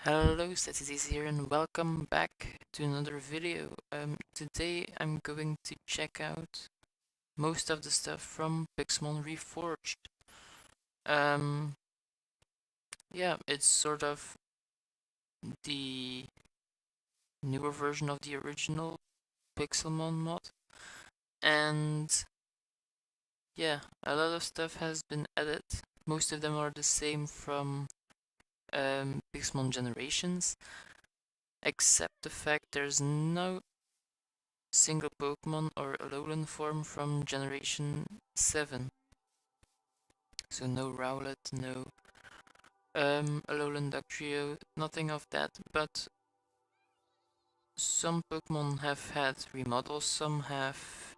Hello, Statistics here and welcome back to another video. Today I'm going to check out most of the stuff from Pixelmon Reforged. Um, yeah, it's sort of the newer version of the original Pixelmon mod, and yeah, a lot of stuff has been added. Most of them are the same from Pixelmon Generations, except the fact there's no single Pokemon or Alolan form from Generation 7. So no Rowlet, no Alolan Dugtrio, nothing of that. But some Pokemon have had remodels, some have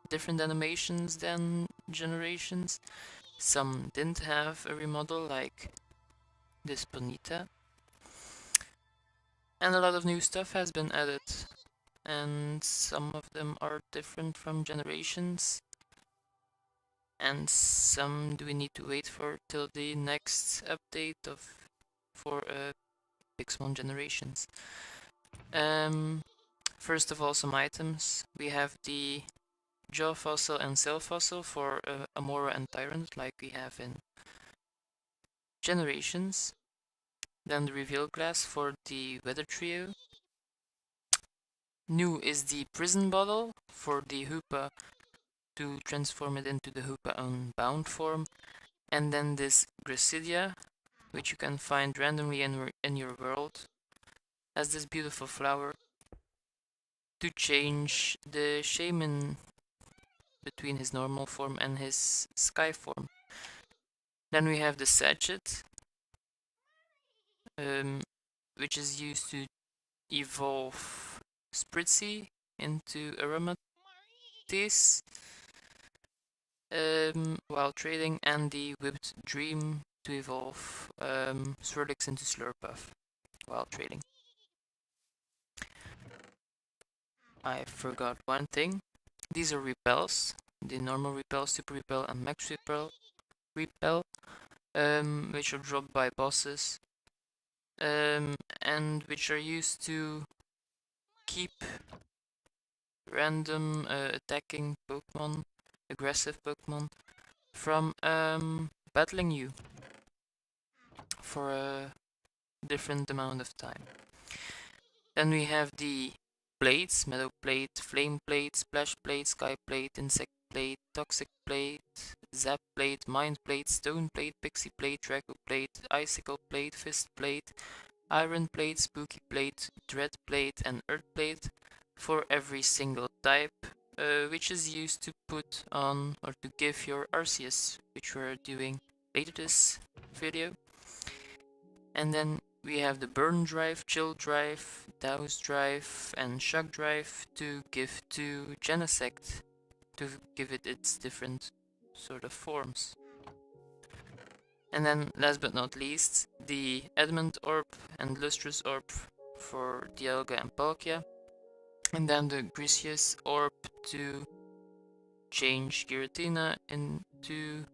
different animations than Generations. Some didn't have a remodel, like this Ponyta. And a lot of new stuff has been added, and some of them are different from Generations. And some do we need to wait for till the next update for Pixelmon Generations. First of all, some items. We have the Jaw Fossil and Cell Fossil for Amora and Tyrant, like we have in Generations. Then the Reveal Glass for the Weather Trio. New is the Prison Bottle for the Hoopa to transform it into the Hoopa Unbound form. And then this Gracidia, which you can find randomly in your world, as this beautiful flower to change the shaman between his normal form and his sky form. Then we have the Sachet, which is used to evolve Spritzy into Aromatisse while trading, and the Whipped Dream to evolve Swirlix into Slurpuff while trading. I forgot one thing. These are repels, the normal repel, super repel, and max repel, which are dropped by bosses, and which are used to keep random attacking Pokemon, aggressive Pokemon, from battling you for a different amount of time. Then we have the blades: Meadow Blade, Flame Blade, Splash Blade, Sky Blade, Insect Blade, Toxic Blade, Zap Blade, Mind Blade, Stone Blade, Pixie Blade, Draco Blade, Icicle Blade, Fist Blade, Iron Blade, Spooky Blade, Dread Blade, and Earth Blade for every single type, which is used to put on or to give your Arceus, which we're doing later this video. And then we have the Burn Drive, Chill Drive, Douse Drive, and Shock Drive to give to Genesect, to give it its different sort of forms. And then, last but not least, the Adamant Orb and Lustrous Orb for Dialga and Palkia. And then the Grisius Orb to change Giratina into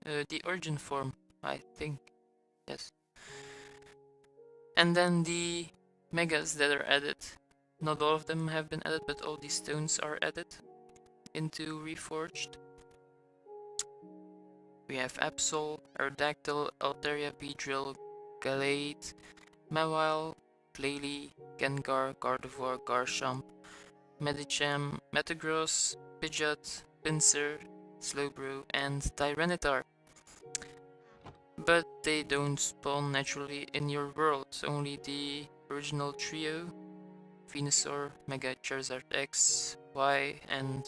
the Origin form, I think. Yes. And then the Megas that are added. Not all of them have been added, but all these stones are added into Reforged. We have Absol, Aerodactyl, Altaria, Beedrill, Gallade, Mawile, Glalie, Gengar, Gardevoir, Garchomp, Medicham, Metagross, Pidgeot, Pinsir, Slowbro, and Tyranitar. But they don't spawn naturally in your world, only the original trio, Venusaur, Mega Charizard X, Y, and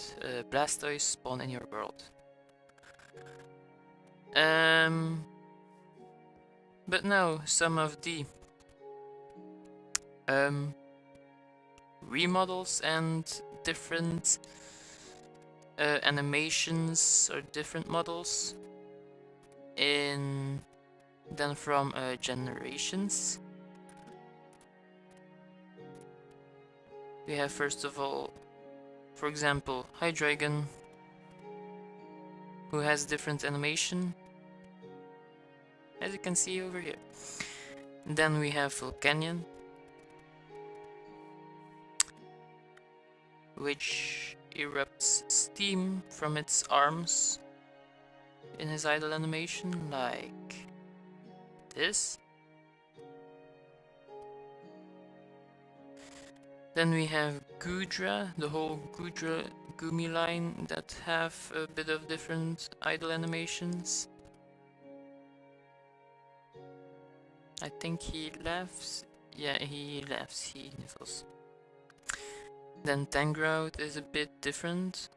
Blastoise spawn in your world. But now, some of the remodels and different animations or different models than from Generations. We have first of all, for example, Hydreigon, who has different animation, as you can see over here. Then we have Volcanion, which erupts steam from its arms in his idle animation, like this. Then we have Gudra, the whole Gudra Gumi line that have a bit of different idle animations. I think he laughs. Yeah, he laughs, he niffles. Then Tangrout is a bit different.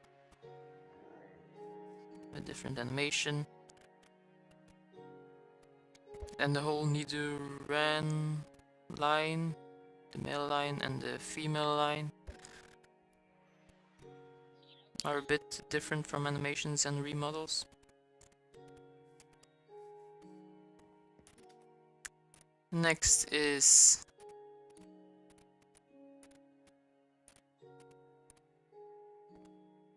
A different animation. And the whole Nidoran line, the male line and the female line, are a bit different from animations and remodels. Next is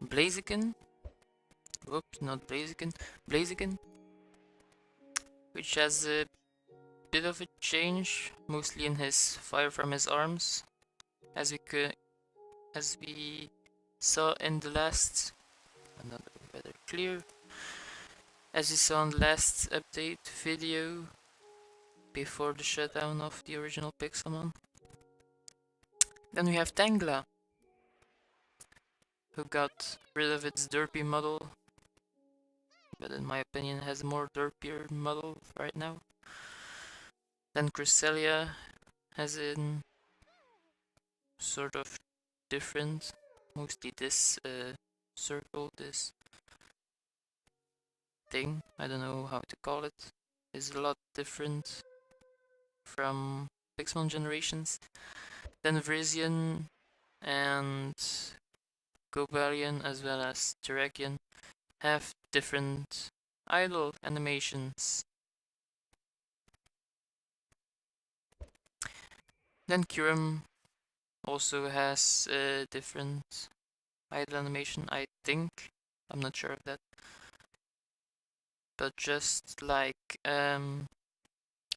Blaziken. Whoops, not Blaziken. Blaziken, which has a bit of a change, mostly in his fire from his arms, as we saw in the last, another better clear, as we saw in the last update video before the shutdown of the original Pixelmon. Then we have Tangela, who got rid of its derpy model, but in my opinion has a more derpier model right now. Then Cresselia has a sort of different, mostly this circle, this thing, I don't know how to call it, is a lot different from Pixelmon Generations. Then Vrisian and Gobalion as well as Terrakion have different idle animations. Then Kyurem also has a different idle animation, I think. I'm not sure of that. But just like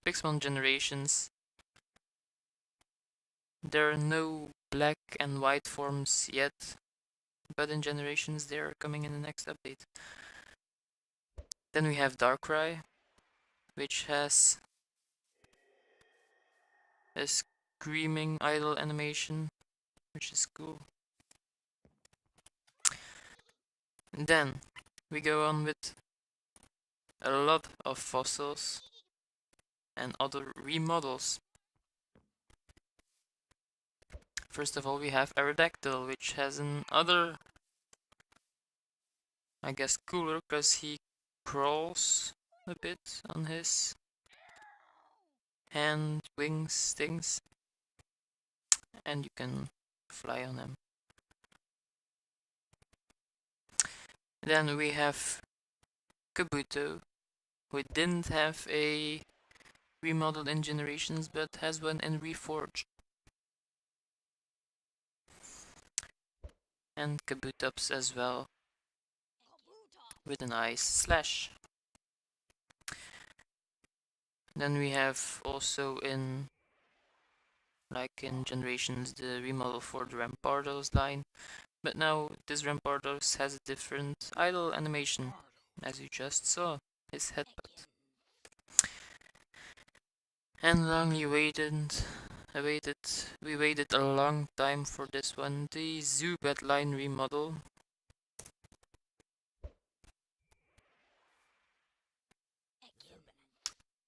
Pixelmon Generations, there are no black and white forms yet, but in Generations they are coming in the next update. Then we have Darkrai, which has a screaming idle animation, which is cool. Then we go on with a lot of fossils and other remodels. First of all, we have Aerodactyl, which has another, I guess, cooler, because he crawls a bit on his hand, wings, things, and you can fly on him. Then we have Kabuto, who didn't have a remodel in Generations, but has one in Reforged. And Kabutops as well, with an ice slash. Then we have also in Generations the remodel for the Rampardos line, but now this Rampardos has a different idle animation, as you just saw, his headbutt. And we waited a long time for this one, the Zubat line remodel.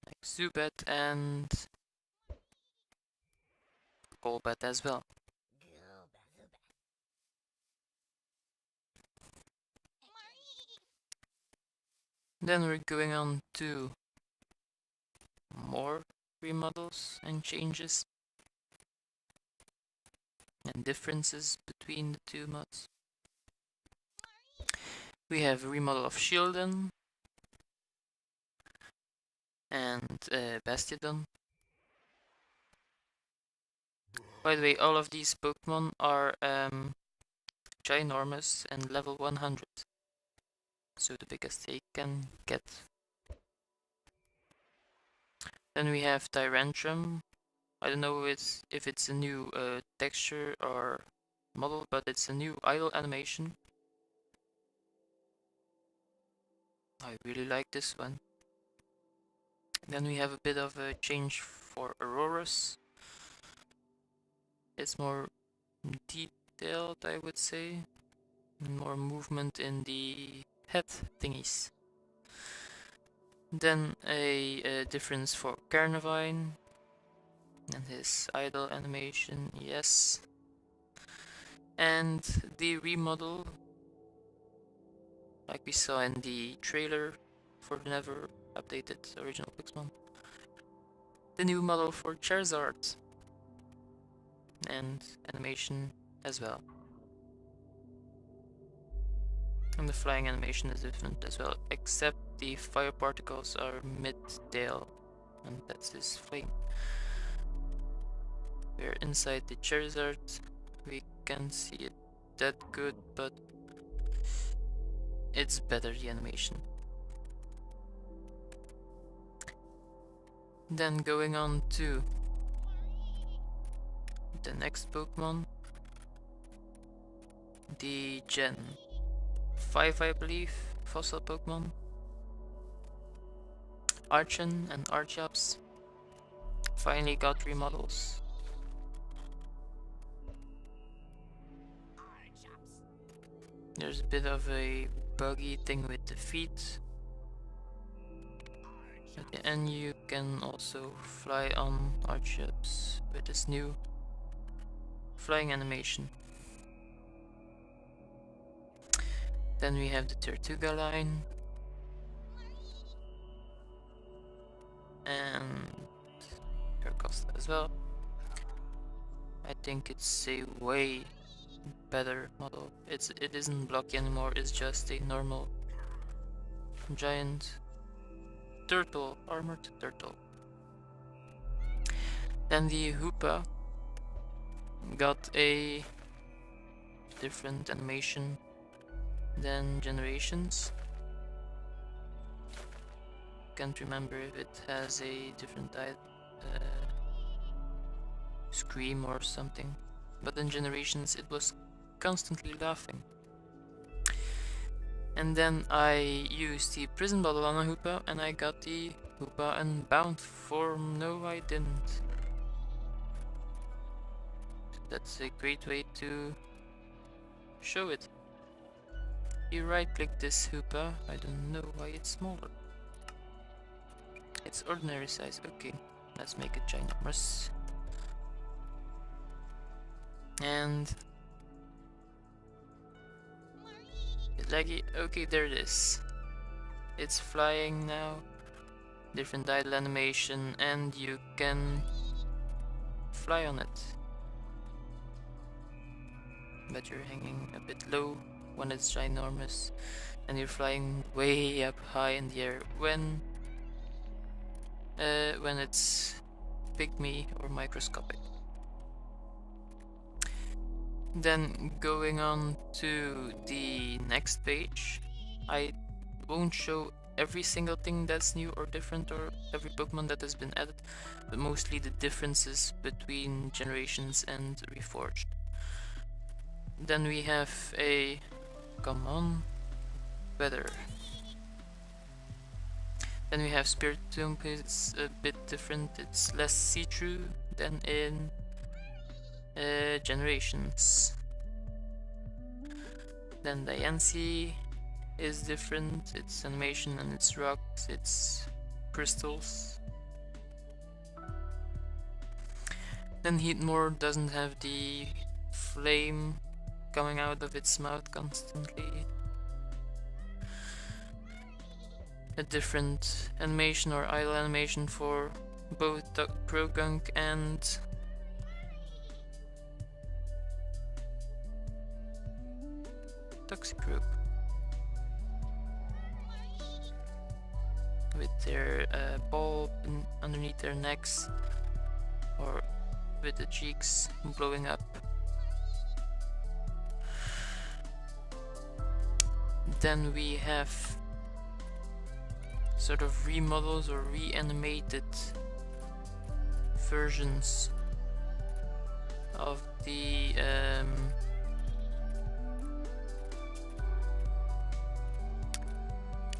Like Zubat and Golbat as well. Then we're going on to more remodels and changes and differences between the two mods. We have a remodel of Shieldon and Bastiodon. By the way, all of these Pokemon are ginormous and level 100, so the biggest they can get. Then we have Tyrantrum. I don't know if it's a new texture or model, but it's a new idle animation. I really like this one. Then we have a bit of a change for Auroras. It's more detailed, I would say. More movement in the head thingies. Then a difference for Carnivine and his idle animation, yes. And the remodel, like we saw in the trailer for the never updated original Pixelmon. The new model for Charizard and animation as well. And the flying animation is different as well, except the fire particles are mid-tail, and that's his flame. We're inside the Charizard. We can't see it that good, but it's better, the animation. Then going on to the next Pokemon, the Gen 5, I believe, fossil Pokemon. Archon and Archeops finally got remodels. There's a bit of a buggy thing with the feet. At the end you can also fly on Archeops with this new flying animation. Then we have the Tortuga line. And Carcosta as well. I think it's a way better model. It isn't blocky anymore, it's just a normal giant turtle, armored turtle. Then the Hoopa got a different animation than Generations. Can't remember if it has a different scream or something, but in Generations it was constantly laughing. And then I used the prison bottle on a Hoopa and I got the Hoopa Unbound form. No, I didn't. That's a great way to show it. You right click this Hoopa, I don't know why it's smaller. It's ordinary size, okay. Let's make it ginormous. And laggy, okay, there it is. It's flying now. Different idle animation, and you can fly on it. But you're hanging a bit low when it's ginormous, and you're flying way up high in the air when it's pygmy or microscopic. Then going on to the next page, I won't show every single thing that's new or different or every Pokemon that has been added, but mostly the differences between Generations and Reforged. Then we have a, come on, weather. Then we have Spirit Tomb, it's a bit different, it's less see-through than in Generations. Then Diancie is different, it's animation and it's rocks, it's crystals. Then Heatmore doesn't have the flame coming out of its mouth constantly. A different animation or idle animation for both Progunk and Toxicroak, with their ball underneath their necks or with the cheeks blowing up. Then we have sort of remodels or reanimated versions of the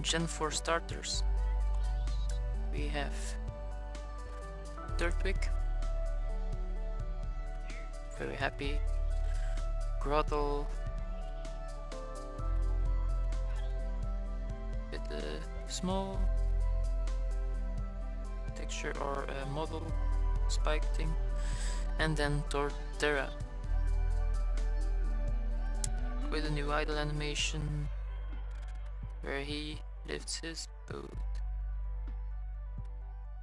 Gen 4 starters. We have Dirtwig, very happy, Grottle, with a small texture or a model spike thing, and then Torterra with a new idle animation where he lifts his boat.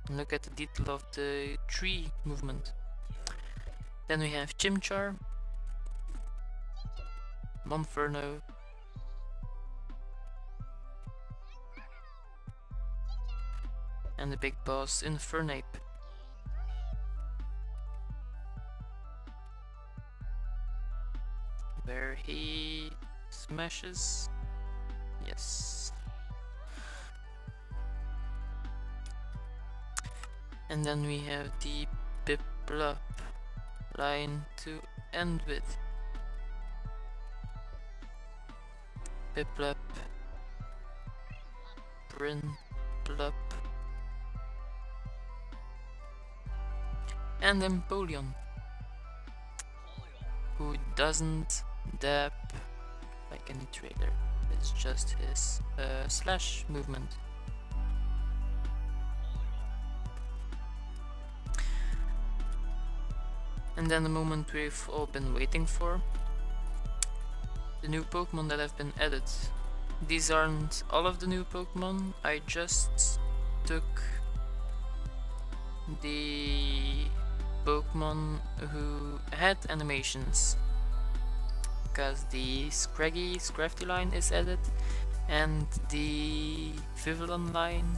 And look at the detail of the tree movement. Then we have Chimchar, Monferno, and the big boss Infernape. Where he smashes. Yes. And then we have the Piplup line to end with. Piplup, Prinplup, and Empoleon, who doesn't dab like any trader. It's just his slash movement. And then the moment we've all been waiting for. The new Pokemon that have been added. These aren't all of the new Pokemon, I just took the Pokemon who had animations. Because the Scrafty line is added, and the Vivillon line,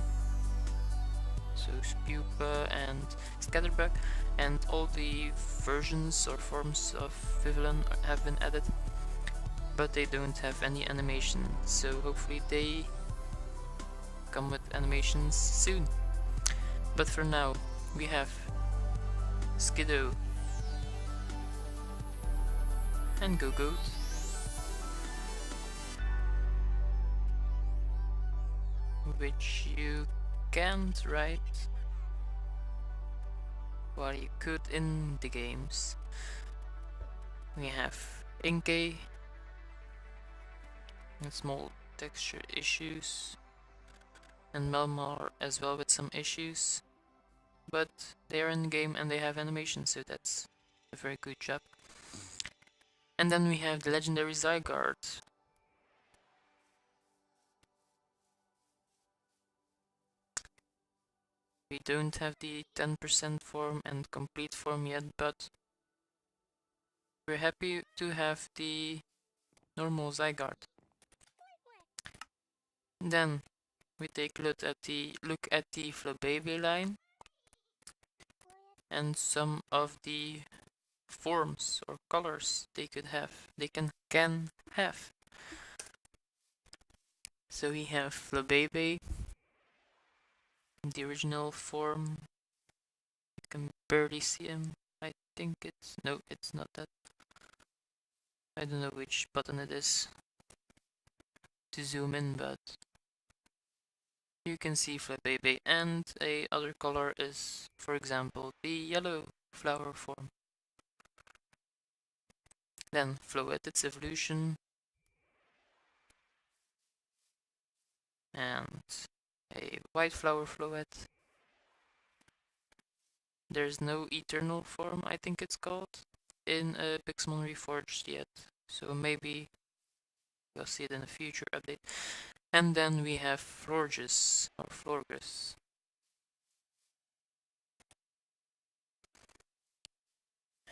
so Spupa and Scatterbug, and all the versions or forms of Vivillon have been added, but they don't have any animation, so hopefully they come with animations soon. But for now, we have Skiddo and Go-Goat, which you can't write, while you could in the games. We have Inkay, and small texture issues, and Melmar as well with some issues, but they are in the game and they have animation, so that's a very good job. And then we have the legendary Zygarde. We don't have the 10% form and complete form yet, but we're happy to have the normal Zygarde. Then we take a look at the Flabébé line and some of the forms or colors they can have. So we have Flabébé, the original form. You can barely see him. I think it's not that. I don't know which button it is to zoom in, but you can see Flabébé, and a other color is, for example, the yellow flower form. Then Floette, its evolution, and a white flower Floette. There's no eternal form, I think it's called, in Pixelmon Reforged yet, so maybe we'll see it in a future update. And then we have Florges, or Florges.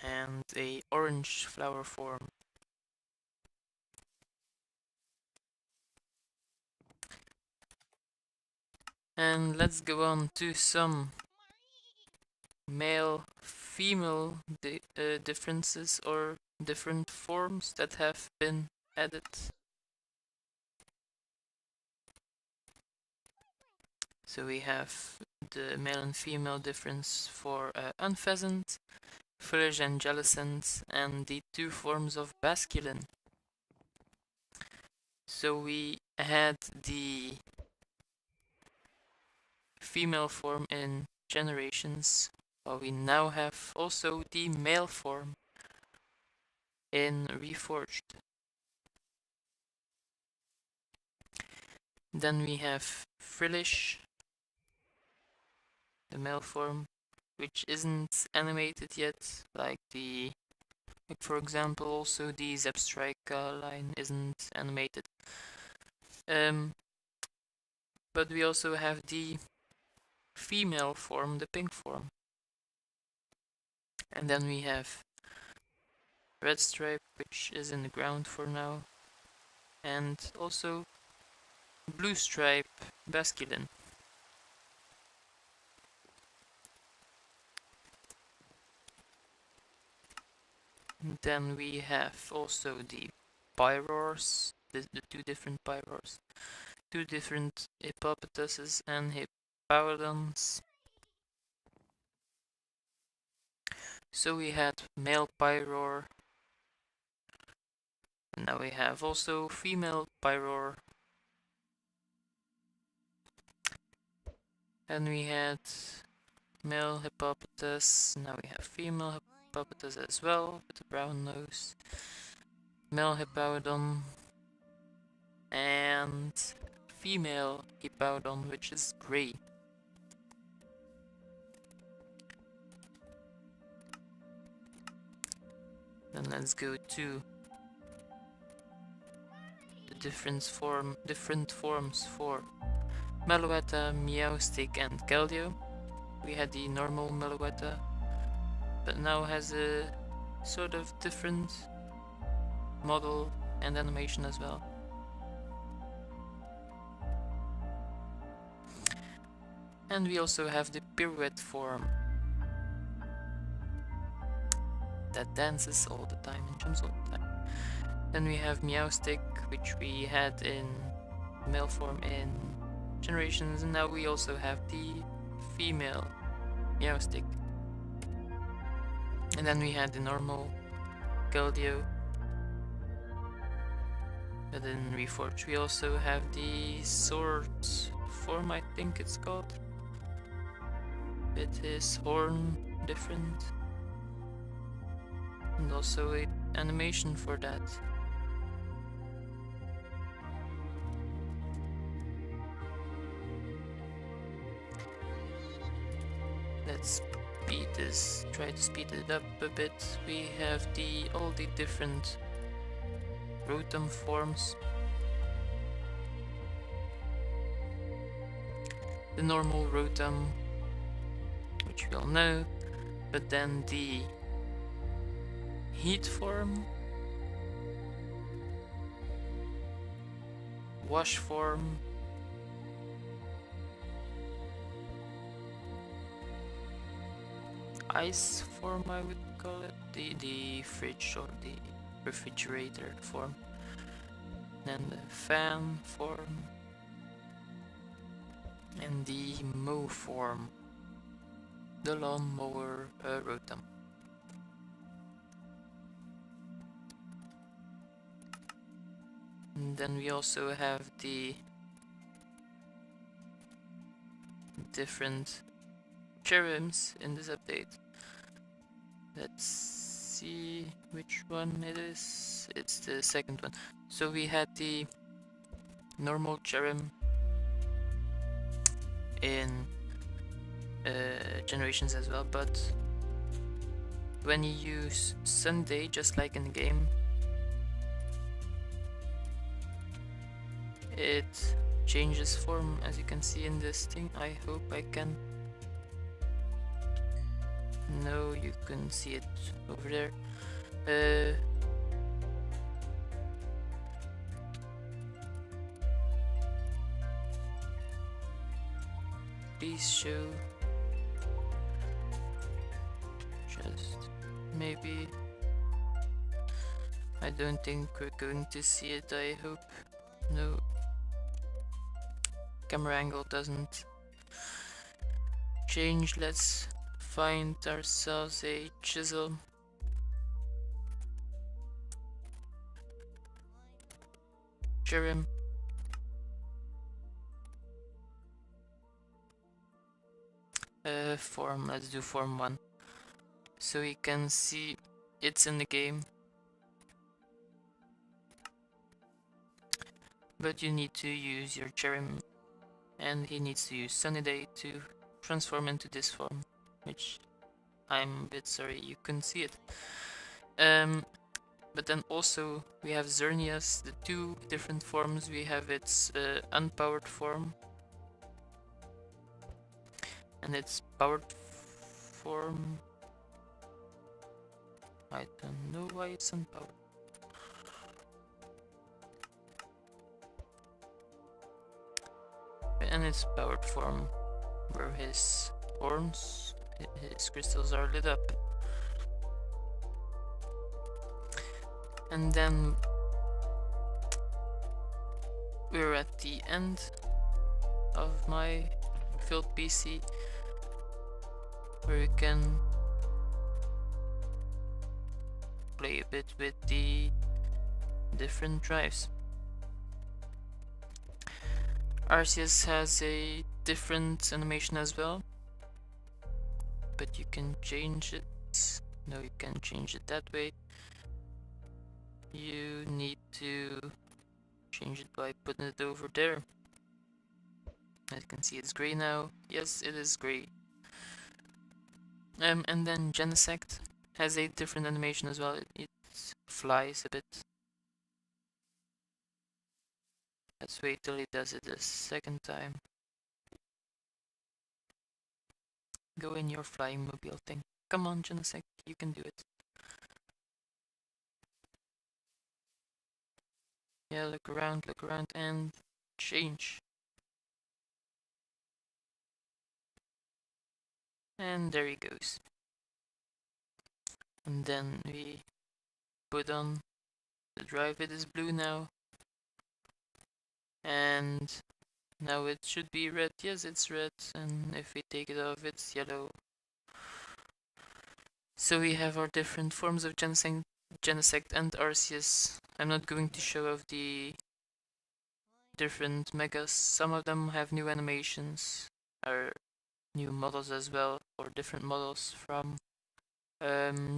And a orange flower form. And let's go on to some male-female differences or different forms that have been added. So we have the male and female difference for unpheasant, village and jellicent, and the two forms of basculin. So we had the female form in Generations, but we now have also the male form in Reforged. Then we have Frillish, the male form, which isn't animated yet, like for example, also the Zepstrika line isn't animated. But we also have the female form, the pink form. And then we have Red Stripe, which is in the ground for now, and also Blue Stripe, Basculin. Then we have also the Pyroars, the two different Pyroars, two different Hippopotases and Hippowdons. So we had male Pyroar, and now we have also female Pyroar. And we had male Hippopotas, now we have female Hippopotas as well, with a brown nose. Male Hippowdon and female Hippowdon, which is grey. Then let's go to the different forms for Meloetta, Meowstic and Keldeo. We had the normal Meloetta, but now has a sort of different model and animation as well. And we also have the Pirouette form that dances all the time and jumps all the time. Then we have Meowstic, which we had in male form in Generations, and now we also have the female Meowstic. And then we had the normal Keldeo. But in Reforged we also have the sword form, I think it's called. With his horn different. And also an animation for that. Let's try to speed it up a bit. We have all the different Rotom forms. The normal Rotom, which we all know, but then the Heat form, Wash form, Ice form, I would call it, the fridge or the refrigerator form, then the Fan form, and the Mow form, the lawnmower Rotom. And then we also have the different cherubims in this update. Let's see which one it is. It's the second one. So we had the normal cherub in Generations as well, but when you use Sunday, just like in the game, it changes form, as you can see in this thing. I hope I can. No, you can see it over there. Please show. Just maybe. I don't think we're going to see it, I hope. No. Camera angle doesn't change, let's find ourselves a chisel. Jerem. Form, let's do form 1. So we can see it's in the game. But you need to use your Jerem, and he needs to use Sunny Day to transform into this form, which I'm a bit sorry you couldn't see it. But then also we have Xerneas, the two different forms. We have its unpowered form and its powered form. I don't know why it's unpowered. And its powered form, where his horns, his crystals are lit up. And then we're at the end of my filled PC, where you can play a bit with the different drives. Arceus has a different animation as well, but you can change it. No, you can't change it that way. You need to change it by putting it over there. As you can see, it's gray now. Yes, it is gray. And then Genesect has a different animation as well. It flies a bit. Let's wait till he does it a second time. Go in your flying mobile thing. Come on, Genesect, you can do it. Yeah, look around, and change. And there he goes. And then we put on the drive. It is blue now. And now it should be red. Yes, it's red. And if we take it off, it's yellow. So we have our different forms of Genesect and Arceus. I'm not going to show off the different megas. Some of them have new animations, or new models as well, or different models from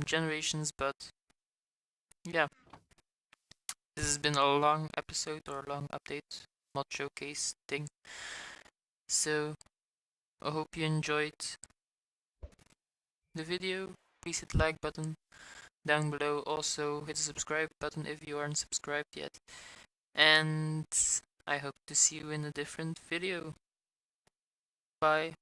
Generations, but yeah. This has been a long episode or long update, mod showcase thing. So I hope you enjoyed the video. Please hit the like button down below. Also hit the subscribe button if you aren't subscribed yet. And I hope to see you in a different video. Bye.